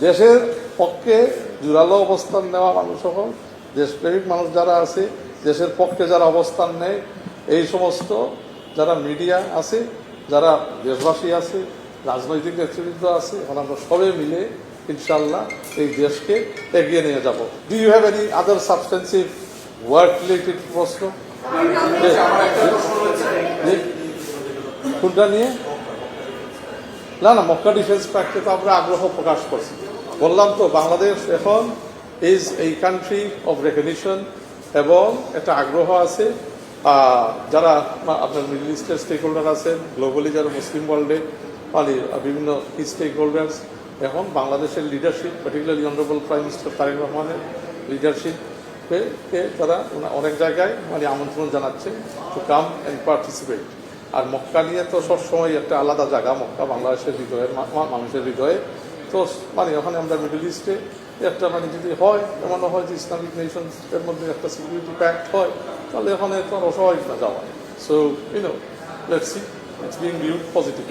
দেশের পক্ষে জোরালো অবস্থান নেওয়া মানুষ সহ দেশপ্রেমিক মানুষ যারা আছে, দেশের পক্ষে যারা অবস্থান নেয়, এই সমস্ত যারা মিডিয়া আছে, যারা দেশবাসী আছে, রাজনৈতিক নেতৃবৃন্দ আছে, এখন আমরা সবাই মিলে ইনশাল্লাহ এই দেশকে এগিয়ে নিয়ে যাব। Do you have any other substantive work related প্রশ্ন? কোনটা নিয়ে? না না, মক্কা ডিফেন্স প্যাক্টে তো আমরা আগ্রহ প্রকাশ করছি। বললাম তো, বাংলাদেশ এখন ইজ এই কান্ট্রি অফ রেকগনিশন, এবং একটা আগ্রহ আছে। যারা আপনার মিডল ইস্টের স্টেক হোল্ডার আছেন, গ্লোবালি যারা মুসলিম ওয়ার্ল্ডে মানে বিভিন্ন স্টেক হোল্ডার্স এখন বাংলাদেশের leadership, particularly honourable prime minister Tarique রহমানের লিডারশিপকে তারা অনেক জায়গায় মানে আমন্ত্রণ জানাচ্ছে টু কাম অ্যান্ড পার্টিসিপেট। আর মক্কা নিয়ে তো সবসময় একটা আলাদা জায়গা, মক্কা বাংলাদেশের হৃদয়ের মানুষের হৃদয়ে। তো মানে ওখানে আমরা মিডল ইস্টে একটা মানে যদি হয়, এমন হয় যে ইসলামিক নেশনসের মধ্যে একটা সিকিউরিটি প্যাক্ট হয়, তাহলে ওখানে তো অস্বাভাবিক না যাওয়া। So let's see, it's being viewed positive.